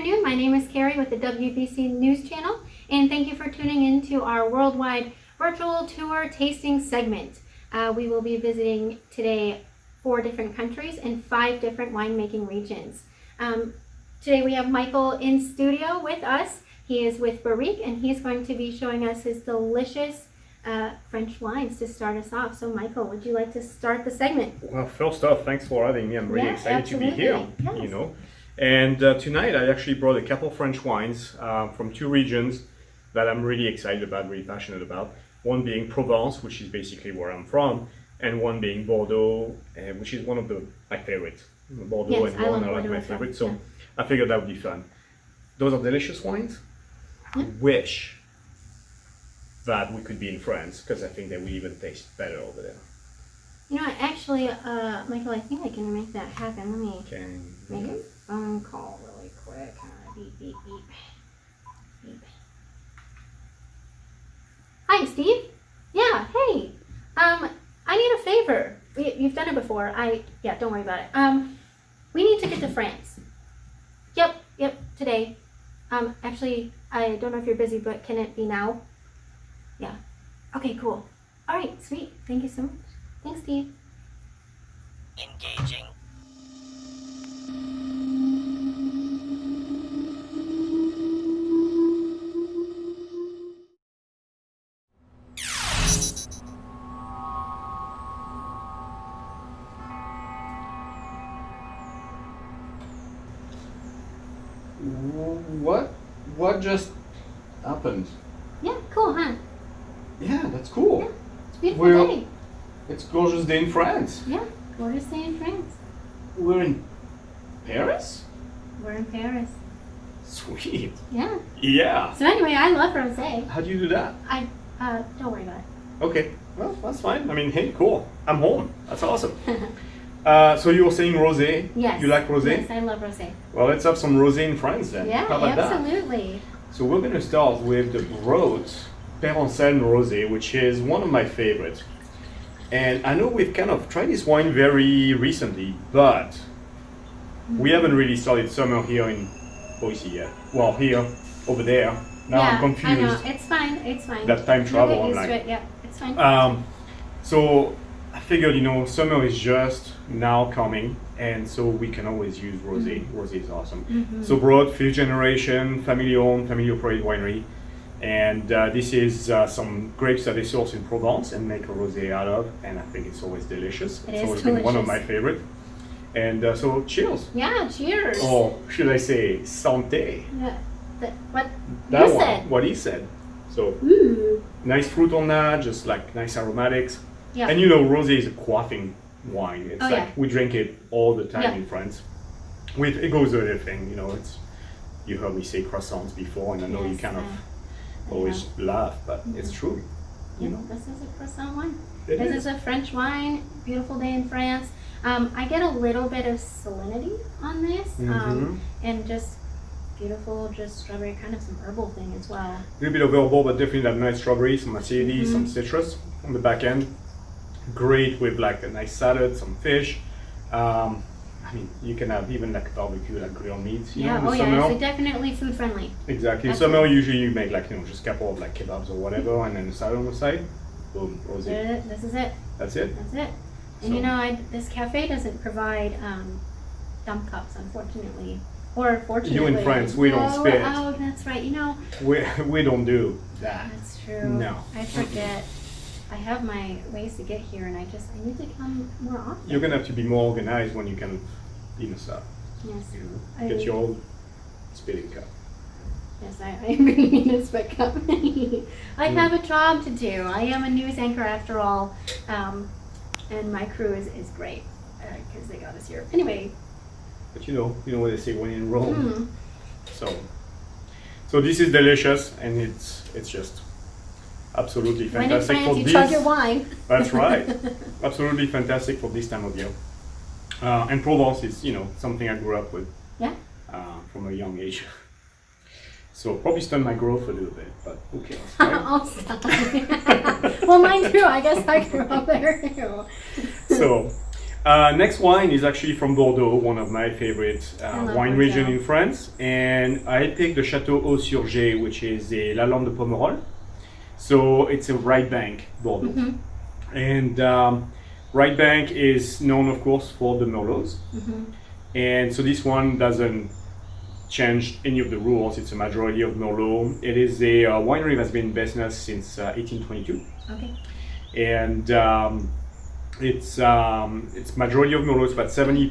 afternoon. My name is Carrie with the WBC News Channel, and thank you for tuning in to our worldwide virtual tour tasting segment. We will be visiting today 4 different countries and 5 different winemaking regions. Today we have Michael in studio with us. He is with BARRIQUE, and he's going to be showing us his delicious French wines to start us off. So Michael, would you like to start the segment? Well, first off, thanks for having me. I'm really excited to be here, yes. you know. And tonight I actually brought a couple French wines from 2 regions that I'm really excited about, really passionate about. One being Provence, which is basically where I'm from, and one being Bordeaux, which is one of my favorites. Bordeaux and Rhone are like my favorites, so I figured that would be fun. Those are delicious wines. I wish that we could be in France, because I think they would even taste better over there. You know what, actually, Michael, I think I can make that happen. Let me make a phone call really quick. Beep, beep, beep. Beep. Hi, Steve. Yeah, hey. I need a favor. You've done it before. Yeah, don't worry about it. We need to get to France. Yep, today. Actually, I don't know if you're busy, but can it be now? Yeah. Okay, cool. All right, sweet. Thank you so much. Thanks, Steve. Engaging. What just happened? Yeah, cool, huh? Yeah, that's cool. Yeah, it's a beautiful day. It's a gorgeous day in France. Yeah, gorgeous day in France. We're in Paris? We're in Paris. Sweet. Yeah. Yeah. So anyway, I love rosé. How do you do that? Don't worry about it. Okay, well, that's fine. I mean, hey, cool. I'm home. That's awesome. So you were saying rosé? Yes. You like rosé? Yes, I love rosé. Well, let's have some rosé in France then. Yeah, How about absolutely. that? So we're going to start with the Broad Peroncel Rosé, which is one of my favorites. And I know we've kind of tried this wine very recently, but we haven't really started summer here in Boise yet. Well, here, over there. Now I'm confused. I know. It's fine. It's fine. That time travel, You'll get I'm used to like. it. Yeah, it's fine. So I figured, summer is just now coming, and so we can always use rosé. Rosé is awesome. So Broad, 5th generation, family-owned, family-operated winery. And this is some grapes that they source in Provence and make a rosé out of, and I think it's always delicious. It's always been one of my favorite. And so cheers. Yeah, cheers. Or should I say santé? Yeah. What That you one, said. what he said. So Ooh. nice fruit on that, just like nice aromatics. Yeah. And rosé is a quaffing wine. It's we drink it all the time in France. It goes with everything, it's. You heard me say croissants before, and I know you kind of always laugh, but it's true. This is a croissant wine. This is a French wine. Beautiful day in France. I get a little bit of salinity on this, and just beautiful, just strawberry, kind of some herbal thing as well. A little bit of herbal, but definitely that nice strawberry, some acidity, some citrus on the back end. Great with like a nice salad, some fish. I mean, you can have even like barbecue, like grilled meats. In the summer. It's definitely food friendly. Exactly. In summer, usually you make like just a couple of like kebabs or whatever, and then the salad on the side. Boom, rosé. This is it. That's it. That's it. And this cafe doesn't provide dump cups, unfortunately. Or fortunately. You in France, we don't spit. Oh, that's right. We don't do that. That's true. No. I forget. I have my ways to get here, and I need to come more often. You're gonna have to be more organized when you can clean us up. Yes. Get your old spitting cup. Yes, I am going to need a spit cup. I have a job to do. I am a news anchor after all, and my crew is great because they got us here. Anyway. But you know what they say when in Rome. So this is delicious, and it's just absolutely fantastic when in France, for you this. chug your wine. That's right. Absolutely fantastic for this time of year. And Provence is something I grew up with. Yeah. From a young age. So probably stunned my growth a little bit, but who cares, right? I'll stop. Well, mine too. I guess I grew up there too. So Next wine is actually from Bordeaux, one of my favorite love wine region Bordeaux. in France. And I picked the Chateau Haut-Surgé, which is a La Lande de Pomerol. So it's a right bank Bordeaux. And right bank is known, of course, for the Merlots. And so this one doesn't change any of the rules. It's a majority of Merlot. It is a winery that's been in business since 1822. Okay. And it's majority of Merlot. It's about 70%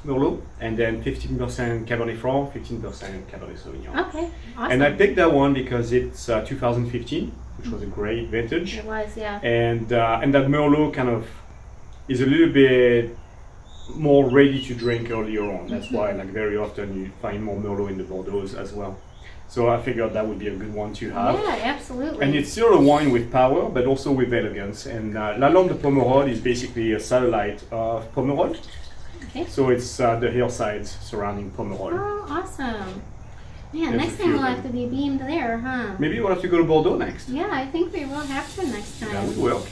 Merlot, and then 15% Cabernet Franc, 15% Cabernet Sauvignon. Okay. Awesome. And I picked that one because it's 2015, which was a great vintage. It was, yeah. And that Merlot kind of is a little bit more ready to drink earlier on. That's why, like, very often you find more Merlot in the Bordeaux as well. So I figured that would be a good one to have. Yeah, absolutely. And it's still a wine with power, but also with elegance. And La Lande de Pomerol is basically a satellite of Pomerol. Okay. So it's the hillsides surrounding Pomerol. Oh, awesome. Man, There's next a time few we'll of have to be beamed there, huh? Maybe we'll have to go to Bordeaux next. Yeah, I think we will have to next time. That would work.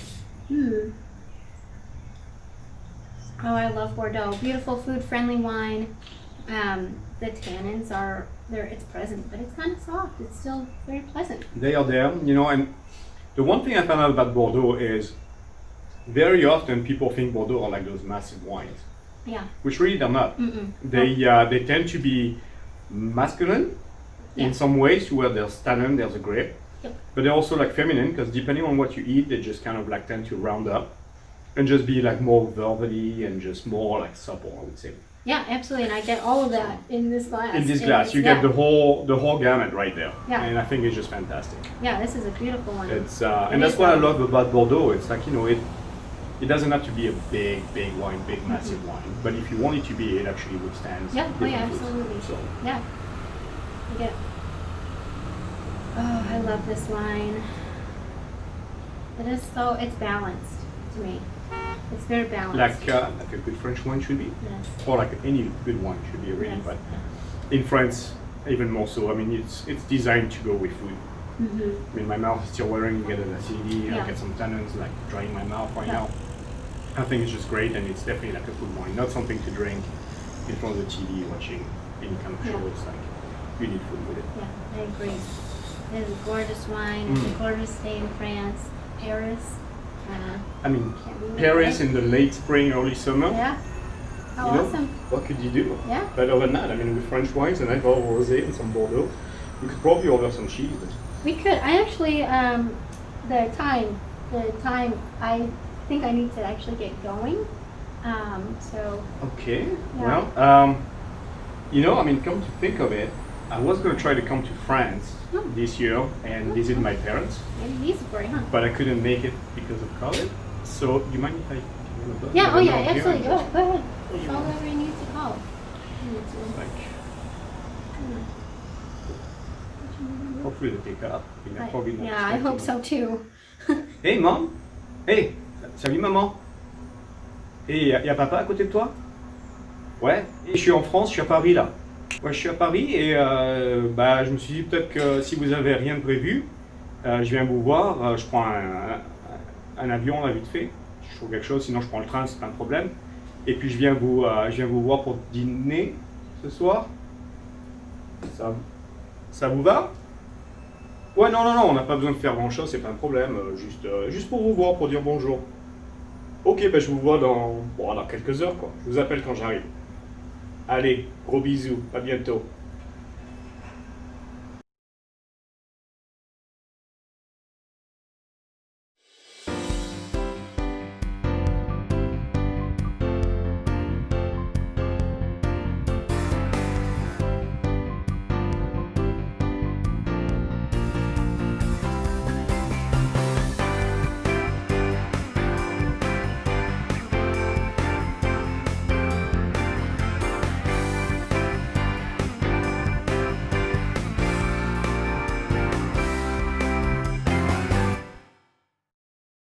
Oh, I love Bordeaux. Beautiful food-friendly wine. The tannins are there. It's present, but it's kind of soft. It's still very pleasant. They are there, you know, and the one thing I found out about Bordeaux is very often people think Bordeaux are like those massive wines, Yeah. which really they're not. They tend to be masculine Yeah. in some ways, to where there's tannin, there's a grape, Yep. but they're also like feminine, because depending on what you eat, they just kind of like tend to round up and just be like more velvety and just more like supple, I would say. Yeah, absolutely. And I get all of that in this glass. In this And glass, it's- you yeah. get the whole gamut right there, Yeah. and I think it's just fantastic. Yeah, this is a beautiful one. It's and that's what I love about Bordeaux. It's like, you know, it doesn't have to be a big wine, big massive wine, but if you want it to be, it actually withstands. Yeah, oh yeah, different foods. absolutely. So Yeah. I get. Oh, I love this wine. It is so. It's balanced to me. It's very balanced. like a good French wine should be, Yes. or like any good wine should be really. Yes. But in France, even more so. I mean, it's designed to go with food. I mean, my mouth is still watering. You get an acidity. Yeah. I get some tannins, like drying my mouth right Yeah. now. I think it's just great, and it's definitely like a food wine, not something to drink in front of the TV watching any kind of show. Yeah. It's like you need food with it. Yeah, I agree. It is a gorgeous wine. It's a gorgeous day in France. Paris. I mean, Can't believe Paris it. in the late spring, early summer. Yeah. How You know, awesome. what could you do? Yeah. Better than that. I mean, with French wines and I got rosé and some Bordeaux, you could probably order some cheese. We could. I actually, the time, I think I need to actually get going. So, Okay. Yeah. Well, you know, I mean, come to think of it, I was going to try to come to France this year and visit my parents, maybe these are great, huh? but I couldn't make it because of COVID. So, you mind if I give you a buzz? Yeah, I oh don't yeah, know if you're absolutely. Go interested. ahead. Call whoever you need to call. Like, hopefully they pick up. I mean, they're probably not Yeah, I hope so too. Hey, mom. Hey, salut maman. Et y a papa à côté de toi? Ouais. Et je suis en France, je suis à Paris là. Ouais, je suis à Paris et bah, je me suis dit peut-être que si vous avez rien de prévu, je viens vous voir. Je prends un avion là vite fait. Je trouve quelque chose, sinon je prends le train, c'est pas un problème. Et puis je viens vous voir pour dîner ce soir. Ça vous va? Ouais, non, on n'a pas besoin de faire grand chose, c'est pas un problème. Juste pour vous voir, pour dire bonjour. Ok, bah je vous vois dans quelques heures quoi. Je vous appelle quand j'arrive. Allez, gros bisous, à bientôt.